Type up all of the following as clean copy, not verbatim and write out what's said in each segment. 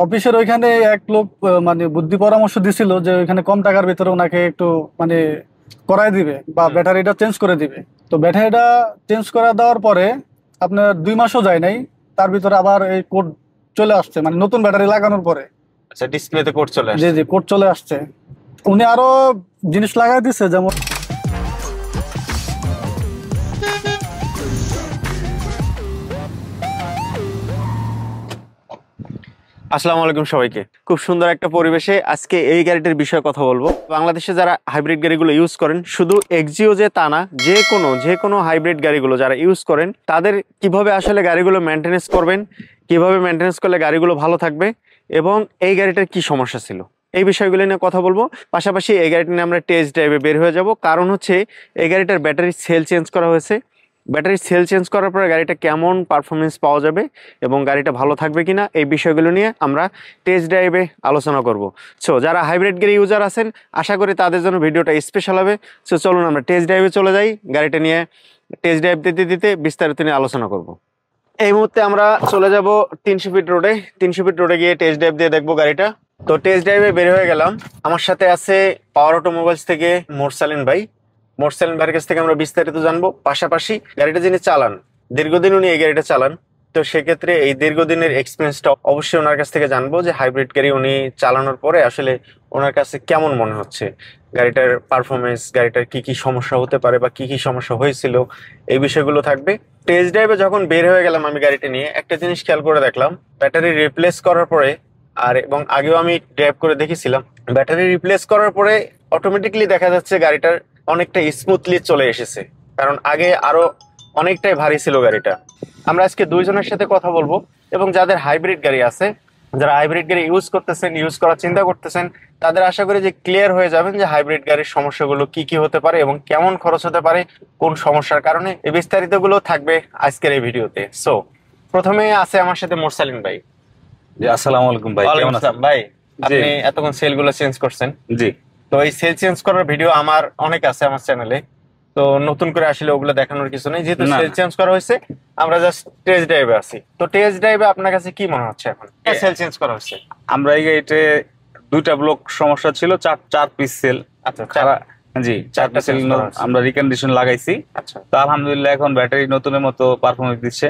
অফিসের ওইখানে এক লোক মানে বুদ্ধি পরামর্শ দিছিল যে ওইখানে কম টাকার ভিতরে ওনাকে একটু মানে করাই দিবে বা ব্যাটারিটা চেঞ্জ করে দিবে। তো ব্যাটারিটা চেঞ্জ করে দেওয়ার পরে আপনার 2 মাসও যায় নাই, তার ভিতরে আবার এই কোড চলে আসছে, মানে নতুন ব্যাটারি লাগানোর পরে। আচ্ছা, ডিসপ্লেতে কোড চলে জি আসছে। জি, কোড চলে আসছে। উনি আরো জিনিস লাগাই দিচ্ছে, যেমন আসসালামু আলাইকুম সবাইকে। খুব সুন্দর একটা পরিবেশে আজকে এই গাড়িটার বিষয়ে কথা বলবো। বাংলাদেশে যারা হাইব্রিড গাড়িগুলো ইউজ করেন, শুধু এক্সিও যে তা না, যে কোনো হাইব্রিড গাড়িগুলো যারা ইউজ করেন তাদের কিভাবে আসলে গাড়িগুলো মেনটেনেন্স করবেন, কিভাবে মেনটেনেন্স করলে গাড়িগুলো ভালো থাকবে এবং এই গাড়িটার কি সমস্যা ছিল, এই বিষয়গুলো নিয়ে কথা বলবো। পাশাপাশি এই গাড়িটা নিয়ে আমরা টেস্ট ড্রাইভে বের হয়ে যাব, কারণ হচ্ছে এই গাড়িটার ব্যাটারি সেল চেঞ্জ করা হয়েছে। ব্যাটারি সেল চেঞ্জ করার পরে গাড়িটা কেমন পারফরমেন্স পাওয়া যাবে এবং গাড়িটা ভালো থাকবে কিনা, এই বিষয়গুলো নিয়ে আমরা টেস্ট ড্রাইভে আলোচনা করব। সো যারা হাইব্রিড গাড়ি ইউজার আছেন, আশা করি তাদের জন্য ভিডিওটা স্পেশাল হবে। সো চলুন আমরা টেস্ট ড্রাইভে চলে যাই, গাড়িটা নিয়ে টেস্ট ড্রাইভ দিতে দিতে বিস্তারিত নিয়ে আলোচনা করব। এই মুহূর্তে আমরা চলে যাব 300 ফিট রোডে। 300 ফিট রোডে গিয়ে টেস্ট ড্রাইভ দিয়ে দেখবো গাড়িটা। তো টেস্ট ড্রাইভে বের হয়ে গেলাম। আমার সাথে আছে পাওয়ার অটোমোবাইলস থেকে মোরসালিন ভাই। মোরসালিন ভাইয়ের কাছ থেকে আমরা বিস্তারিত জানবো। পাশাপাশি গাড়িটা যিনি চালান, দীর্ঘদিন উনি এই গাড়িটা চালান, তো সেক্ষেত্রে এই দীর্ঘদিনের এক্সপিরিয়েন্সটা অবশ্যই ওনার কাছ থেকে জানবো যে হাইব্রিড গাড়ি উনি চালানোর পরে আসলে ওনার কাছে কেমন মনে হচ্ছে, গাড়িটার পারফরমেন্স, গাড়িটার কি কি সমস্যা হতে পারে বা কি কি সমস্যা হয়েছিল, এই বিষয়গুলো থাকবে। টেস্ট ড্রাইভে যখন বের হয়ে গেলাম আমি গাড়িটা নিয়ে, একটা জিনিস খেয়াল করে দেখলাম, ব্যাটারি রিপ্লেস করার পরে এবং আগেও আমি ড্রাইভ করে দেখেছিলাম, ব্যাটারি রিপ্লেস করার পরে অটোমেটিকলি দেখা যাচ্ছে গাড়িটার অনেকটা স্মুথলি চলে এসেছে, কারণ আগে আরো অনেকটাই ভারী ছিল গাড়িটা। আমরা আজকে দুইজনের সাথে কথা বলবো এবং যাদের হাইব্রিড গাড়ি আছে, যারা হাইব্রিড গাড়ি ইউজ করতেছেন, ইউজ করার চিন্তা করতেছেন, তাদের আশা করি যে ক্লিয়ার হয়ে যাবেন যে হাইব্রিড গাড়ির সমস্যাগুলো কি কি হতে পারে এবং কেমন খরচ হতে পারে, কোন সমস্যার কারণে, এই বিস্তারিত গুলো থাকবে আজকের এই ভিডিওতে। সো প্রথমে আছে আমার সাথে মোরসালিন ভাই। জি, আসসালামু আলাইকুম ভাই, কেমন আছেন ভাই? আপনি এতক্ষণ সেল গুলো চেঞ্জ করছেন। জি, তো এই সেল চেঞ্জ করার ভিডিও আমার অনেক আছে আমার চ্যানেলে, তো নতুন করে আসলে ওগুলো দেখানোর কিছু নেই, যেহেতু সেল চেঞ্জ করা হয়েছে। আমরা জাস্ট টেস্ট ড্রাইভে আছি। তো টেস্ট ড্রাইভে আপনার কাছে কি মনে হচ্ছে এখন সেল চেঞ্জ করা হয়েছে? আমরা এই গাড়িতে দুইটা ব্লক সমস্যা ছিল, চার পিস সেল। আচ্ছা, জি, চারটা সেল আমরা রিকন্ডিশন লাগাইছি। আচ্ছা, তো আলহামদুলিল্লাহ এখন ব্যাটারি নতুনের মতো পারফরমেন্স দিচ্ছে,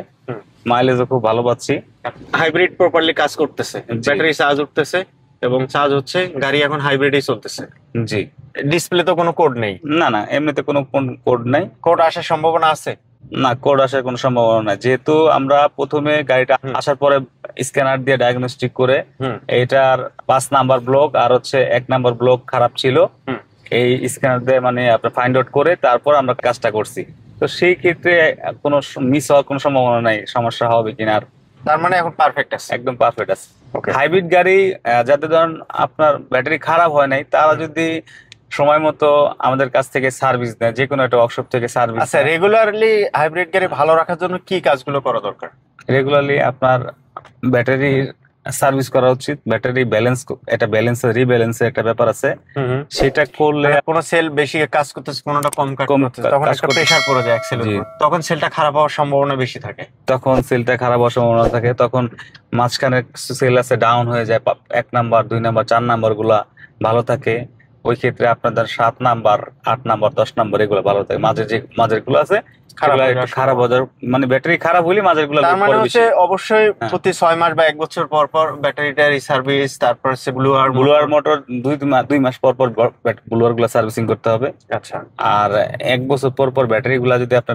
মাইলেজও খুব ভালো পাচ্ছি, হাইব্রিড প্রপারলি কাজ করতেছে, ব্যাটারি চার্জ উঠতেছে এবং চার্জ হচ্ছে, গাড়ি এখন হাইব্রিডই চলতেছে। জি। ডিসপ্লে তো কোনো কোড নেই? না, এমনিতে কোনো কোড নাই। কোড আসার সম্ভাবনা আছে? না, কোড আসার কোনো সম্ভাবনা নাই, যেহেতু আমরা প্রথমে গাড়িটা আসার পরে স্ক্যানার দিয়ে ডায়াগনস্টিক করে এটার 5 নাম্বার ব্লক আর হচ্ছে 1 নাম্বার ব্লক খারাপ ছিল, এই স্ক্যানার দিয়ে মানে আপনার ফাইন্ড আউট করে তারপর আমরা কাজটা করছি। তো সেই ক্ষেত্রে কোনো মিস হওয়ার কোনো সম্ভাবনা নাই, সমস্যা হবে কিনা। তার মানে এখন পারফেক্ট আছে, একদম পারফেক্ট আছে। হাইব্রিড গাড়ি যাদের ধরেন আপনার ব্যাটারি খারাপ হয় নাই, তারা যদি সময় মতো আমাদের কাছ থেকে সার্ভিস দেয়, যে কোনো একটা ওয়ার্কশপ থেকে সার্ভিস। আচ্ছা, রেগুলারলি হাইব্রিড গাড়ি ভালো রাখার জন্য কি কাজগুলো করা দরকার? রেগুলারলি আপনার ব্যাটারির সার্ভিস করা উচিত। ব্যাটারি ব্যালেন্স, এটা ব্যালেন্সের রিব্যালেন্সের একটা ব্যাপার আছে, সেটা করলে কোনো সেল বেশি কাজ করতেছে, কোনোটা কম কাজ করতেছে, তখন একটা প্রেসার পড়ে যায় অ্যাক্সেলের উপর, তখন সেলটা খারাপ হওয়ার সম্ভাবনা বেশি থাকে। তখন সেলটা খারাপ হওয়ার সম্ভাবনা থাকে, তখন মাঝখানে সেল আছে ডাউন হয়ে যায়, 1 নাম্বার 2 নাম্বার 4 নাম্বার গুলা ভালো থাকে। ওই ক্ষেত্রে আপনাদের 7 নাম্বার 8 নাম্বার 10 নাম্বার এগুলো ভালো থাকে, মাঝের গুলো আছে খারাপ হওয়ার, মানে ব্যাটারি খারাপ হলে মাঝের গুলো। তার মানে হচ্ছে অবশ্যই প্রতি 6 মাস বা 1 বছর পর পর ব্যাটারিটা রিসার্ভিস, তারপর হচ্ছে ব্লুয়ার মোটর 2 মাস পর পর ব্লুয়ার গুলো সার্ভিসিং করতে হবে। আচ্ছা, আর 1 বছর পর পর ব্যাটারি গুলা যদি আপনি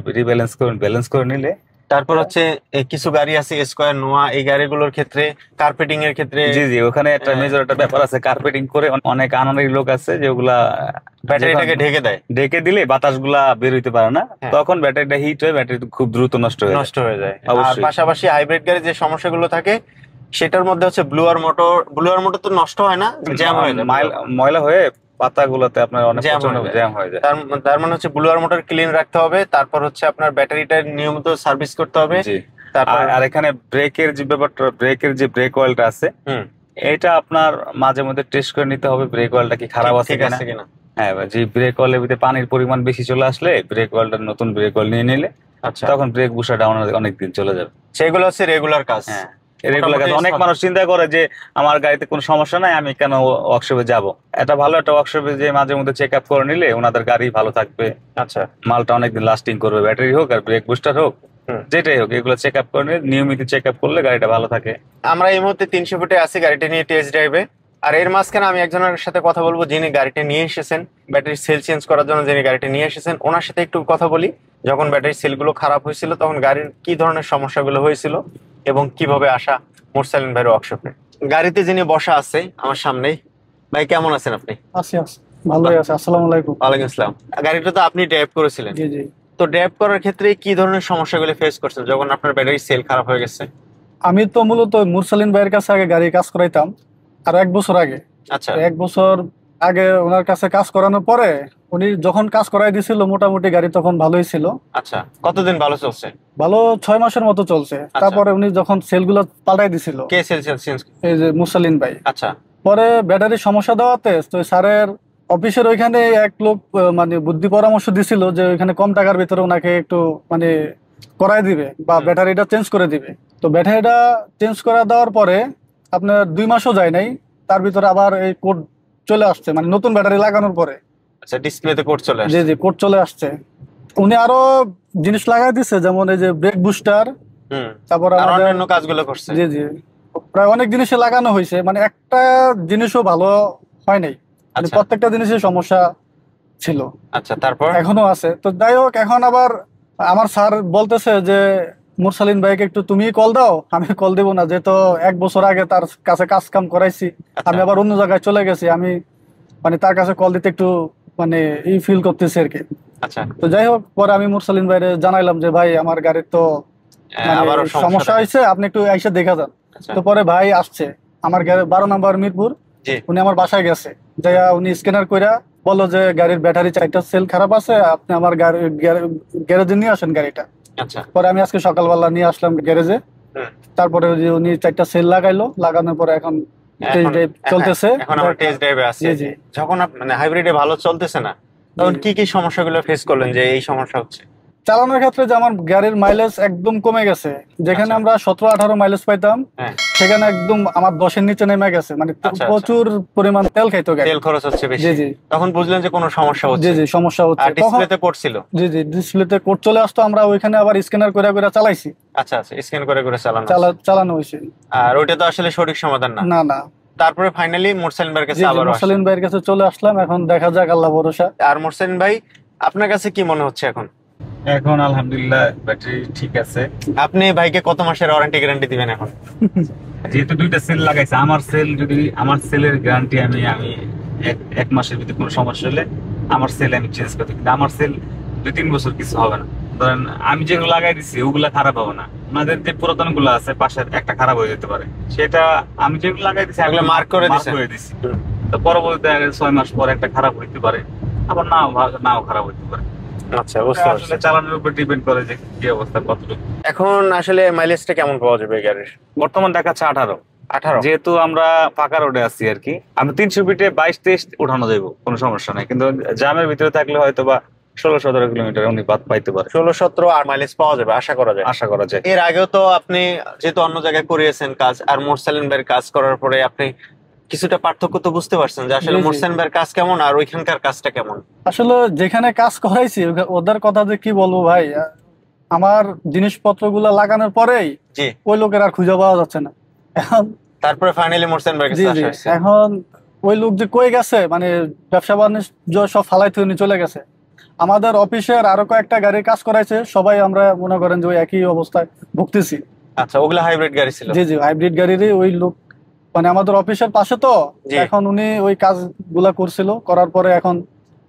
ব্যালেন্স করে নিলে, তারপর হচ্ছে কিছু গাড়ি আছে স্কয়ার নোয়া, এই গাড়িগুলোর ক্ষেত্রে কার্পেটিং এর ক্ষেত্রে, জি ওখানে একটা মেজর একটা ব্যাপার আছে, কার্পেটিং করে অনেক আনারি লোক আছে যেগুলা ব্যাটারিটাকে ঢেকে দিলে বাতাসগুলা বের হইতে পারে না, তখন ব্যাটারিটা হিট হয়ে ব্যাটারি খুব দ্রুত নষ্ট হয়ে যায়। আর পাশাপাশি হাইব্রিড গাড়ি যে সমস্যাগুলো থাকে সেটার মধ্যে হচ্ছে ব্লুয়ার মোটর তো নষ্ট হয় না, জ্যাম হয়ে যায়, ময়লা হয়ে পাতাগুলোতে আপনার অনেক জ্যাম হয়ে যায়। তার মানে হচ্ছে ব্লুয়ার মোটর ক্লিন রাখতে হবে, তারপর হচ্ছে আপনার ব্যাটারিটা নিয়মিত সার্ভিস করতে হবে। আর এখানে ব্রেকের যে ব্যাপারটা, ব্রেক অয়েলটা আছে, এটা আপনার মাঝে মধ্যে টেস্ট করে নিতে হবে, ব্রেক অয়েলটা কি খারাপ আছে কিনা। হ্যাঁ, যে ব্রেক অয়েলের ভিতরে পানির পরিমাণ বেশি চলে আসলে ব্রেক অয়েলটা, নতুন ব্রেক অয়েল নিয়ে নিলে তখন ব্রেক বুশা ডাউন অনেক দিন চলে যাবে। সেগুলো হচ্ছে রেগুলার কাজ। রেগুলার কাজ। অনেক মানুষ চিন্তা করে যে আমার গাড়িতে কোনো সমস্যা নাই, আমি কেন ওয়ার্কশপে যাব। এটা ভালো একটা ওয়ার্কশপে যে মাঝে মধ্যে চেক আপ করে নিলে ওনাদের গাড়ি ভালো থাকবে। আচ্ছা, মালটা অনেকদিন লাস্টিং করবে, ব্যাটারি হোক আর ব্রেক বুস্টার হোক, যেটাই হোক, এগুলো চেক আপ করে নিলে, নিয়মিত চেক আপ করলে গাড়িটা ভালো থাকে। আমরা এই মুহূর্তে 300 ফুটে আছি গাড়িটা নিয়ে টেস্ট ড্রাইভে। আর এর মাঝখানে আমি একজনের সাথে কথা বলবো যিনি গাড়িটা নিয়ে এসেছেন, ব্যাটারি সেল চেঞ্জ করার জন্য যিনি গাড়িটা নিয়ে এসেছেন, ওনার সাথে একটু কথা বলি। যখন ব্যাটারি সেলগুলো খারাপ হয়েছিল তখন গাড়ির কি ধরনের সমস্যাগুলো হয়েছিল এবং কিভাবে আসা মুরসালিন ভাইয়ের ওয়ার্কশপে। গাড়িতে যিনি বসা আছে আমার সামনেই, ভাই কেমন আছেন আপনি? আছি আছি, ভালোই আছে। আসসালামু আলাইকুম। ওয়ালাইকুম আসসালাম। গাড়িটা তো আপনি ড্রাইভ করেছিলেন, জি জি। তো ড্রাইভ করার ক্ষেত্রে কি ধরনের সমস্যাগুলো ফেস করছেন যখন আপনার ব্যাটারি সেল খারাপ হয়ে গেছে? আমি তো মূলত মুরসালিন ভাইয়ের কাছে আগে গাড়ি কাজ করাইতাম, আর 1 বছর আগে। আচ্ছা 1 বছর আগে ওনার কাছে কাজ করানোর পরে উনি যখন কাজ করাই দিছিল মোটামুটি গাড়ি তখন ভালোই ছিল। আচ্ছা, কতদিন ভালো চলছে? ভালো 6 মাসের মতো চলছে। তারপরে উনি যখন সেলগুলো পাল্টাই দিছিল, কে সেল চেঞ্জ? এই যে মুরসালিন ভাই, আচ্ছা পরে ব্যাটারি সমস্যা দেওয়াতে তো স্যারের অফিসের ওইখানে এক লোক মানে বুদ্ধি পরামর্শ দিছিল যে ওইখানে কম টাকার ভিতরে ওনাকে একটু মানে করাই দিবে বা ব্যাটারিটা চেঞ্জ করে দিবে। তো ব্যাটারিটা চেঞ্জ করে দেওয়ার পরে আপনার 2 মাসও যায় নাই, তার ভিতরে আবার এই কোড চলে আসছে, মানে নতুন ব্যাটারি লাগানোর পরে। আচ্ছা, ডিসপ্লেতে কোড চলে জি আসছে। জি, কোড চলে আসছে। উনি আরো জিনিস লাগাই দিছে, যেমন এই যে ব্রেক বুস্টার, তারপর আর আমাদের অন্যান্য কাজগুলো করছে। জি জি, প্রায় অনেক জিনিসে লাগানো হয়েছে, মানে একটা জিনিসও ভালো হয় নাই, মানে আচ্ছা প্রত্যেকটা জিনিসের সমস্যা ছিল, আচ্ছা, তারপর? এখনো আছে। তো যাই হোক, এখন আবার আমার স্যার বলতেছে যে মুরসালিন ভাইকে একটু তুমি কল দাও। আমি কল দেবো না, যেহেতু 1 বছর আগে তার কাছে কাজ কাম করাইছি, আমি আবার অন্য জায়গায় চলে গেছি, আমি মানে তার কাছে কল দিতে একটু মানে ফিল করতেছি আর কি। আচ্ছা, তো যাই হোক, পরে আমি মুরসালিন ভাইরে জানাইলাম যে ভাই আমার গাড়ির তো মানে আবারও সমস্যা হয়েছে, আপনি একটু এসে দেখা যান। আচ্ছা, তো পরে ভাই আসছে আমার গাড়ি 12 নম্বর মিরপুর, জি উনি আমার বাসায় গেছে, যাইয়া উনি স্ক্যানার কইরা বললো যে গাড়ির ব্যাটারি 4টা সেল খারাপ আছে, আপনি আমার গ্যারেজে নিয়ে আসেন গাড়িটা। আচ্ছা। পরে আমি আজকে সকালবেলা নিয়ে আসলাম গ্যারেজে। তারপরে ওই যে উনি 4টা সেল লাগাইলো, লাগানোর পরে এখন টেস্ট ড্রাইভ চলতেছে। এখন আমরা টেস্ট ড্রাইভে আছি। জি জি। যখন মানে হাইব্রিডে ভালো চলতেছে না, তখন কি কি সমস্যাগুলো ফেস করলেন যে এই সমস্যা হচ্ছে? চালানোর ক্ষেত্রে যে আমার গাড়ির মাইলেজ একদম কমে গেছে, যেখানে আচ্ছা। আমরা 17-18 মাইলেজ পাইতাম, হ্যাঁ, সেখানে একদম আমার 10-এর নিচে নেমে গেছে, মানে আচ্ছা। প্রচুর পরিমাণ তেল খাইতো গাড়ি। তেল খরচ হচ্ছে বেশি। জি জি তখন বুঝলেন যে কোনো সমস্যা জি হচ্ছে। জি, সমস্যা হচ্ছে। আর ডিসপ্লেতে পড়ছিল। জি জি, ডিসপ্লেতে কোড চলে আসতো, আমরা ওইখানে আবার স্ক্যানার করে করে চালাইছি, আচ্ছা আচ্ছা, স্ক্যান করে করে চালানো হচ্ছে। চালানো হয়েছে। আর ওইটা তো আসলে সঠিক সমাধান না। না না। তারপরে ফাইনালি মুরসালিন ভাইয়ের জি কাছে জি, আবার মুরসালিন ভাইয়ের কাছে চলে আসলাম, এখন দেখা যাক, আল্লাহ ভরসা। আর মুরসালিন ভাই, আপনার কাছে কি মনে হচ্ছে এখন? এখন আলহামদুলিল্লাহ ব্যাটারি ঠিক আছে। আপনি ভাইকে কত মাসের ওয়ারেন্টি গ্যারান্টি দিবেন এখন? যেহেতু 2টা সেল লাগাইছে, আমার সেলের গ্যারান্টি আমি এক মাসের ভিতরে কোনো সমস্যা হলে আমার সেল আমি চেঞ্জ করতে, কিন্তু আমার সেল 2-3 বছর কিছু হবে না। ধরেন আমি যেগুলো লাগাই দিচ্ছি ওগুলা খারাপ হবে না, আমাদের যে পুরাতন গুলো আছে পাশের একটা খারাপ হয়ে যেতে পারে, সেটা আমি যেগুলো লাগাই দিচ্ছি এগুলো মার্ক করে দিছি। তো পরবর্তীতে 6 মাস পর একটা খারাপ হইতে পারে, আবার নাও খারাপ হইতে পারে। আচ্ছা, বুঝতে পারছি। আসলে চালানোর উপর ডিপেন্ড করে যে কি অবস্থা, কতটুকু। এখন আসলে মাইলেজটা কেমন পাওয়া যাবে এই গাড়ির? বর্তমান দেখাচ্ছে 18। 18? যেহেতু আমরা ফাঁকা রোডে আছি আর কি, আমি 300 ফিটে 22-23 উঠানো যাবো, কোনো সমস্যা নাই, কিন্তু জামের ভিতরে থাকলে হয়তো বা 16-17 কিলোমিটার উনি বাদ পাইতে পারে। 16-17 আর মাইলেজ পাওয়া যাবে আশা করা যায়। আশা করা যায়। এর আগেও তো আপনি যেহেতু অন্য জায়গায় করিয়েছেন কাজ, আর মুরসালিন ভাইয়ের কাজ করার পরে আপনি কিছুটা পার্থক্য তো বুঝতে পারছেন যে আসলে জি, জি। মুরসালিন ভাইয়ের কাজ কেমন আর ওইখানকার কাজটা কেমন। আসলে যেখানে কাজ করাইছি ওদের কথা যে কি বলবো ভাই, আমার জিনিসপত্রগুলো লাগানোর পরেই জি। ওই লোকের আর খুঁজে পাওয়া যাচ্ছে না এখন। তারপরে ফাইনালি মুরসালিন ভাইয়ের জি কাছে জি, আসা হয়েছে। এখন ওই লোক যে কই গেছে, মানে ব্যবসা বাণিজ্য সব ফালাই থুয়ে চলে গেছে। আমাদের অফিসের আরো কয়েকটা গাড়ির কাজ করাইছে, সবাই আমরা মনে করেন যে ওই একই অবস্থায় ভুগতেছি। আচ্ছা, ওগুলা হাইব্রিড গাড়ি ছিল? জি জি, হাইব্রিড গাড়িরই ওই লোক, মানে আমাদের অফিসের পাশে তো, জি। এখন উনি ওই কাজগুলা করছিল, করার পরে এখন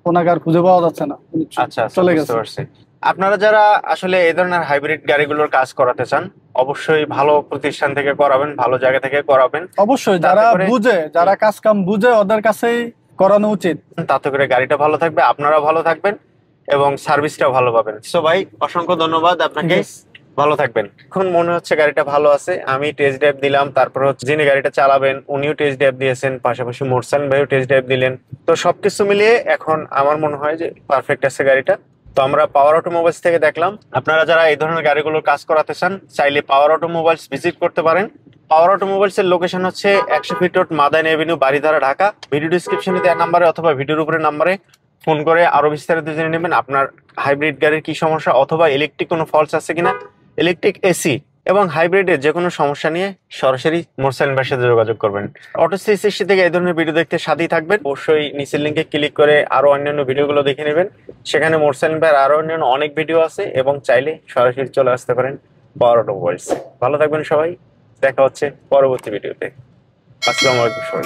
ওনাকে আর খুঁজে পাওয়া যাচ্ছে না, উনি আচ্ছা আচ্ছা, চলে বুঝতে গেছে। পারছি। আপনারা যারা আসলে এই ধরনের হাইব্রিড গাড়িগুলোর কাজ করাতে চান, অবশ্যই ভালো প্রতিষ্ঠান থেকে করাবেন, ভালো জায়গা থেকে করাবেন। অবশ্যই তাতে যারা করে- বুঝে, যারা কাজ কাম বুঝে, ওদের কাছেই করানো উচিত। তাতে করে গাড়িটা ভালো থাকবে, আপনারা ভালো থাকবেন এবং সার্ভিসটাও ভালো পাবেন। সো ভাই, অসংখ্য ধন্যবাদ আপনাকে। Yes. ভালো থাকবেন। এখন মনে হচ্ছে গাড়িটা ভালো আছে, আমি টেস্ট ড্রাইভ দিলাম, তারপর হচ্ছে যিনি গাড়িটা চালাবেন উনিও টেস্ট ড্রাইভ দিয়েছেন, পাশাপাশি মুরসালিন ভাইও টেস্ট ড্রাইভ দিলেন। তো সবকিছু মিলিয়ে এখন আমার মনে হয় যে পারফেক্ট আছে গাড়িটা। তো আমরা পাওয়ার অটোমোবাইলস থেকে দেখলাম, আপনারা যারা এই ধরনের গাড়িগুলোর কাজ করাতে চান চাইলে পাওয়ার অটোমোবাইলস ভিজিট করতে পারেন। পাওয়ার অটোমোবাইলস এর লোকেশন হচ্ছে 100 feet road, Madani avenue, Baridhara, Dhaka. Video ডিসক্রিপশনে দেওয়া নাম্বারে অথবা ভিডিওর উপরে নাম্বারে ফোন করে আরো বিস্তারিত জেনে নেবেন আপনার হাইব্রিড গাড়ির কি সমস্যা, অথবা ইলেকট্রিক কোনো ফলস আছে কিনা, ইলেকট্রিক এসি এবং হাইব্রিডের যে কোনো সমস্যা নিয়ে সরাসরি মোরসালিন ভাইয়ের সাথে যোগাযোগ করবেন। অটো 360 থেকে এই ধরনের ভিডিও দেখতে সাথেই থাকবেন। অবশ্যই নিচের লিঙ্কে ক্লিক করে আরো অন্যান্য ভিডিওগুলো দেখে নেবেন। সেখানে মোরসালিন ভাইয়ের আরো অন্যান্য অনেক ভিডিও আছে এবং চাইলে সরাসরি চলে আসতে পারেন পাওয়ার অটোমোবাইলস। ভালো থাকবেন সবাই, দেখা হচ্ছে পরবর্তী ভিডিওতে। আসসালামু আলাইকুম সবাই।